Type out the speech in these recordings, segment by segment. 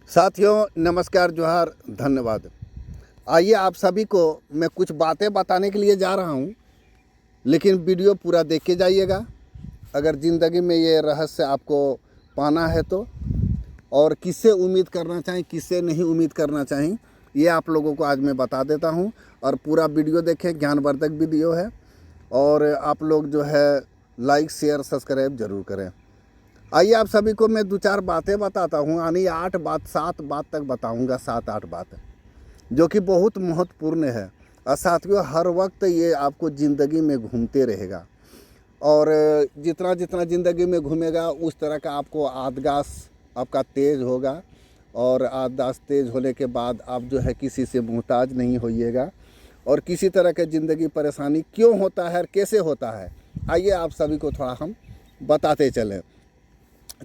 साथियों नमस्कार, जोहार, धन्यवाद। आइए आप सभी को मैं कुछ बातें बताने के लिए जा रहा हूँ, लेकिन वीडियो पूरा देख के जाइएगा अगर ज़िंदगी में ये रहस्य आपको पाना है तो। और किससे उम्मीद करना चाहिए, किससे नहीं उम्मीद करना चाहिए, ये आप लोगों को आज मैं बता देता हूँ। और पूरा वीडियो देखें, ज्ञानवर्धक वीडियो है। और आप लोग जो है लाइक शेयर सब्सक्राइब ज़रूर करें। आइए आप सभी को मैं दो चार बातें बताता हूँ, यानी 7 बात तक बताऊँगा, 7-8 बात जो कि बहुत महत्वपूर्ण है। और साथियों हर वक्त ये आपको ज़िंदगी में घूमते रहेगा, और जितना जितना ज़िंदगी में घूमेगा उस तरह का आपको आदगास आपका तेज़ होगा। और आदगास तेज़ होने के बाद आप जो है किसी से मोहताज नहीं होइएगा। और किसी तरह के ज़िंदगी परेशानी क्यों होता है और कैसे होता है, आइए आप सभी को थोड़ा हम बताते चलें।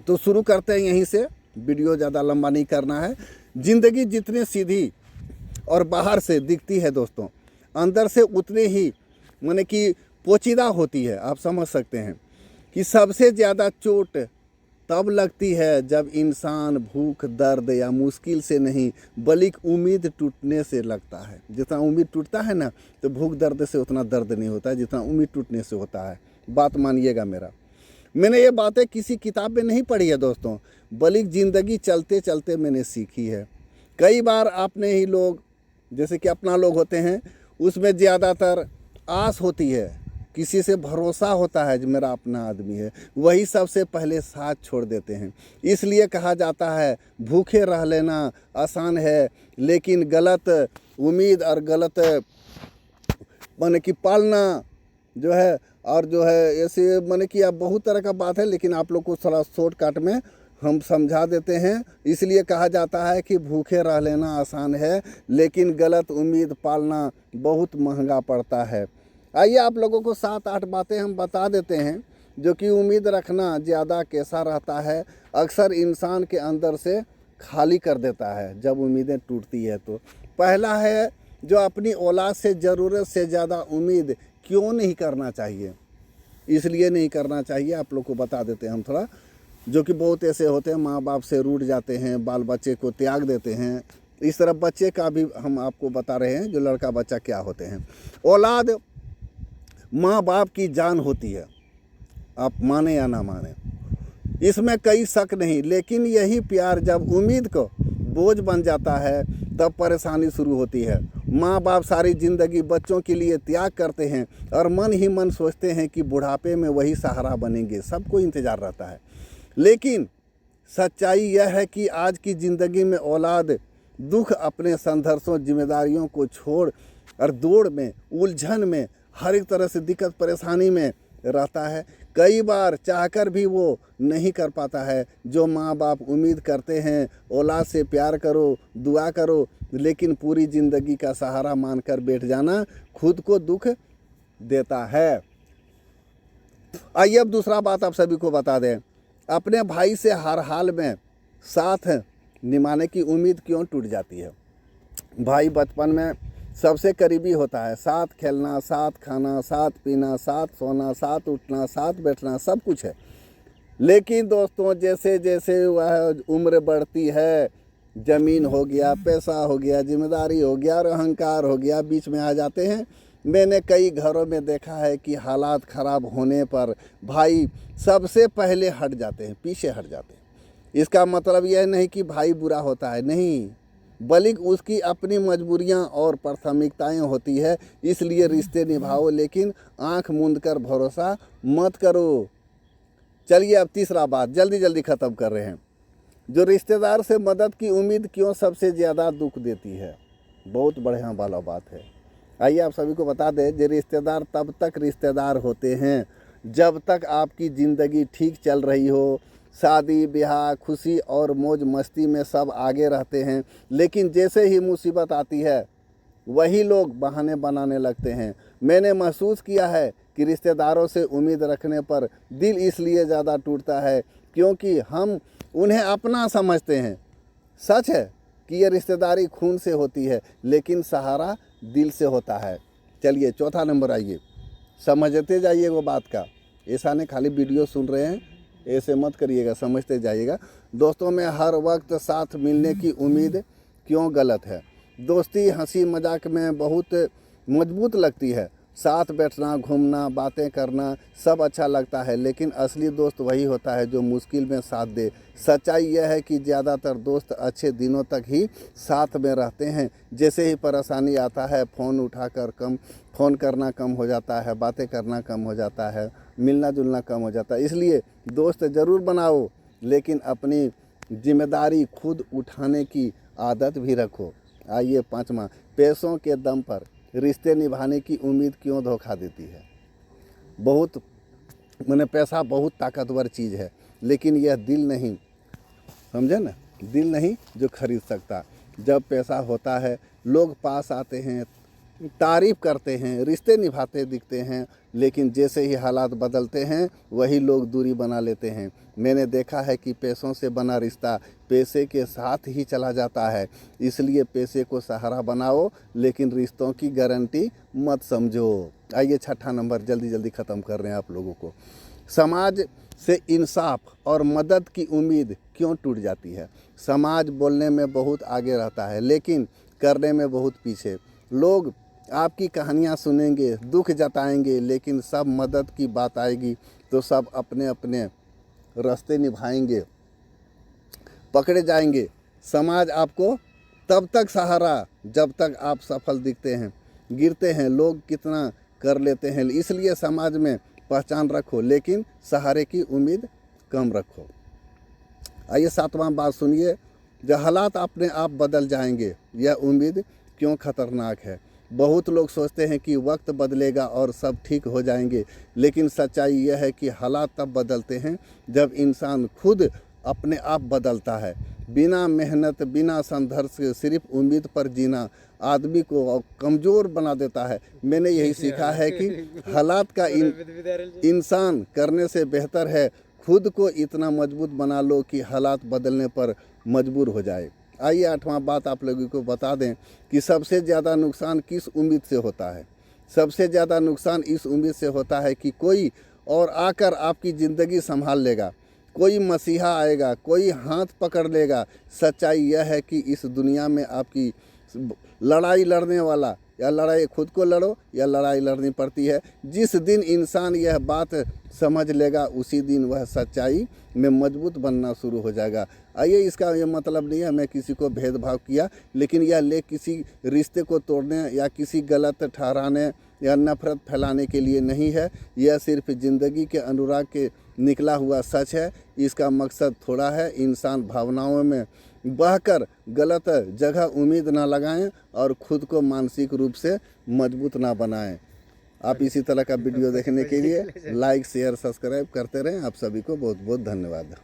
तो शुरू करते हैं यहीं से, वीडियो ज़्यादा लंबा नहीं करना है। ज़िंदगी जितनी सीधी और बाहर से दिखती है दोस्तों, अंदर से उतने ही माने कि पोचीदा होती है। आप समझ सकते हैं कि सबसे ज़्यादा चोट तब लगती है जब इंसान भूख, दर्द या मुश्किल से नहीं बल्कि उम्मीद टूटने से लगता है। जितना उम्मीद टूटता है ना, तो भूख दर्द से उतना दर्द नहीं होता है जितना उम्मीद टूटने से होता है। बात मानिएगा मेरा। मैंने ये बातें किसी किताब में नहीं पढ़ी है दोस्तों, बल्कि ज़िंदगी चलते चलते मैंने सीखी है। कई बार आपने ही लोग, जैसे कि अपना लोग होते हैं, उसमें ज़्यादातर आस होती है, किसी से भरोसा होता है जो मेरा अपना आदमी है, वही सबसे पहले साथ छोड़ देते हैं। इसलिए कहा जाता है भूखे रह लेना आसान है, लेकिन गलत उम्मीद और गलत माने कि पालना जो है, और जो है ऐसे माने कि अब बहुत तरह का बात है, लेकिन आप लोग को थोड़ा शॉर्टकट में हम समझा देते हैं। इसलिए कहा जाता है कि भूखे रह लेना आसान है, लेकिन गलत उम्मीद पालना बहुत महंगा पड़ता है। आइए आप लोगों को 7-8 बातें हम बता देते हैं जो कि उम्मीद रखना ज़्यादा कैसा रहता है, अक्सर इंसान के अंदर से खाली कर देता है जब उम्मीदें टूटती है। तो पहला है, जो अपनी औलाद से ज़रूरत से ज़्यादा उम्मीद क्यों नहीं करना चाहिए। इसलिए नहीं करना चाहिए, आप लोग को बता देते हैं हम थोड़ा। जो कि बहुत ऐसे होते हैं, माँ बाप से रूठ जाते हैं, बाल बच्चे को त्याग देते हैं। इस तरह बच्चे का भी हम आपको बता रहे हैं, जो लड़का बच्चा क्या होते हैं। औलाद माँ बाप की जान होती है, आप माने या ना माने, इसमें कई शक नहीं। लेकिन यही प्यार जब उम्मीद को बोझ बन जाता है तब परेशानी शुरू होती है। माँ बाप सारी ज़िंदगी बच्चों के लिए त्याग करते हैं और मन ही मन सोचते हैं कि बुढ़ापे में वही सहारा बनेंगे। सबको इंतज़ार रहता है, लेकिन सच्चाई यह है कि आज की ज़िंदगी में औलाद दुख, अपने संघर्षों, जिम्मेदारियों को छोड़ और दौड़ में, उलझन में, हर एक तरह से दिक्कत परेशानी में रहता है। कई बार चाहकर भी वो नहीं कर पाता है। जो माँ बाप उम्मीद करते हैं औलाद से प्यार करो, दुआ करो, लेकिन पूरी ज़िंदगी का सहारा मानकर बैठ जाना खुद को दुख देता है। आइए अब दूसरा बात आप सभी को बता दें, अपने भाई से हर हाल में साथ निभाने की उम्मीद क्यों टूट जाती है। भाई बचपन में सबसे करीबी होता है, साथ खेलना, साथ खाना, साथ पीना, साथ सोना, साथ उठना, साथ बैठना, सब कुछ है। लेकिन दोस्तों जैसे जैसे वह उम्र बढ़ती है, ज़मीन हो गया, पैसा हो गया, जिम्मेदारी हो गया और अहंकार हो गया, बीच में आ जाते हैं। मैंने कई घरों में देखा है कि हालात ख़राब होने पर भाई सबसे पहले हट जाते हैं, पीछे हट जाते हैं। इसका मतलब यह नहीं कि भाई बुरा होता है, नहीं, बल्कि उसकी अपनी मजबूरियां और प्राथमिकताएं होती है। इसलिए रिश्ते निभाओ, लेकिन आंख मूंद कर भरोसा मत करो। चलिए अब तीसरा बात जल्दी जल्दी ख़त्म कर रहे हैं। जो रिश्तेदार से मदद की उम्मीद क्यों सबसे ज़्यादा दुख देती है, बहुत बढ़िया वाला बात है। आइए आप सभी को बता दें, जो रिश्तेदार तब तक रिश्तेदार होते हैं जब तक आपकी ज़िंदगी ठीक चल रही हो, शादी ब्याह, खुशी और मौज मस्ती में सब आगे रहते हैं। लेकिन जैसे ही मुसीबत आती है वही लोग बहाने बनाने लगते हैं। मैंने महसूस किया है कि रिश्तेदारों से उम्मीद रखने पर दिल इसलिए ज़्यादा टूटता है क्योंकि हम उन्हें अपना समझते हैं। सच है कि ये रिश्तेदारी खून से होती है, लेकिन सहारा दिल से होता है। चलिए चौथा नंबर, आइए समझते जाइए वो बात का, ऐसा नहीं खाली वीडियो सुन रहे हैं ऐसे मत करिएगा, समझते जाइएगा। दोस्तों में हर वक्त साथ मिलने की उम्मीद क्यों गलत है। दोस्ती हंसी मजाक में बहुत मजबूत लगती है, साथ बैठना, घूमना, बातें करना सब अच्छा लगता है, लेकिन असली दोस्त वही होता है जो मुश्किल में साथ दे। सच्चाई यह है कि ज़्यादातर दोस्त अच्छे दिनों तक ही साथ में रहते हैं, जैसे ही परेशानी आता है फ़ोन करना कम हो जाता है, बातें करना कम हो जाता है, मिलना जुलना कम हो जाता है। इसलिए दोस्त ज़रूर बनाओ, लेकिन अपनी जिम्मेदारी खुद उठाने की आदत भी रखो। आइए 5वां, पैसों के दम पर रिश्ते निभाने की उम्मीद क्यों धोखा देती है। पैसा बहुत ताकतवर चीज़ है, लेकिन यह दिल नहीं, समझे ना, दिल नहीं जो खरीद सकता। जब पैसा होता है लोग पास आते हैं, तारीफ करते हैं, रिश्ते निभाते दिखते हैं, लेकिन जैसे ही हालात बदलते हैं वही लोग दूरी बना लेते हैं। मैंने देखा है कि पैसों से बना रिश्ता पैसे के साथ ही चला जाता है। इसलिए पैसे को सहारा बनाओ, लेकिन रिश्तों की गारंटी मत समझो। आइए 6ठा नंबर, जल्दी ख़त्म कर रहे हैं आप लोगों को। समाज से इंसाफ और मदद की उम्मीद क्यों टूट जाती है। समाज बोलने में बहुत आगे रहता है, लेकिन करने में बहुत पीछे। लोग आपकी कहानियाँ सुनेंगे, दुख जताएंगे, लेकिन सब मदद की बात आएगी तो सब अपने अपने रास्ते निभाएंगे, पकड़े जाएंगे। समाज आपको तब तक सहारा जब तक आप सफल दिखते हैं, गिरते हैं लोग कितना कर लेते हैं। इसलिए समाज में पहचान रखो, लेकिन सहारे की उम्मीद कम रखो। आइए 7वां बात सुनिए, जो हालात अपने आप बदल जाएंगे, यह उम्मीद क्यों खतरनाक है। बहुत लोग सोचते हैं कि वक्त बदलेगा और सब ठीक हो जाएंगे, लेकिन सच्चाई यह है कि हालात तब बदलते हैं जब इंसान खुद अपने आप बदलता है। बिना मेहनत, बिना संघर्ष के सिर्फ उम्मीद पर जीना आदमी को कमज़ोर बना देता है। मैंने यही सीखा है कि हालात का इंसान करने से बेहतर है खुद को इतना मजबूत बना लो कि हालात बदलने पर मजबूर हो जाए। आइए 8वां बात आप लोगों को बता दें कि सबसे ज़्यादा नुकसान किस उम्मीद से होता है। सबसे ज़्यादा नुकसान इस उम्मीद से होता है कि कोई और आकर आपकी ज़िंदगी संभाल लेगा, कोई मसीहा आएगा, कोई हाथ पकड़ लेगा। सच्चाई यह है कि इस दुनिया में आपकी लड़ाई लड़ने वाला, या लड़ाई खुद को लड़ो या लड़ाई लड़नी पड़ती है। जिस दिन इंसान यह बात समझ लेगा, उसी दिन वह सच्चाई में मजबूत बनना शुरू हो जाएगा। आइए, इसका ये मतलब नहीं है मैं किसी को भेदभाव किया, लेकिन यह किसी रिश्ते को तोड़ने या किसी गलत ठहराने या नफरत फैलाने के लिए नहीं है। यह सिर्फ ज़िंदगी के अनुराग के निकला हुआ सच है। इसका मकसद थोड़ा है, इंसान भावनाओं में बहकर गलत जगह उम्मीद ना लगाएं और ख़ुद को मानसिक रूप से मजबूत ना बनाएं। आप इसी तरह का वीडियो देखने के लिए लाइक, शेयर, सब्सक्राइब करते रहें। आप सभी को बहुत बहुत धन्यवाद।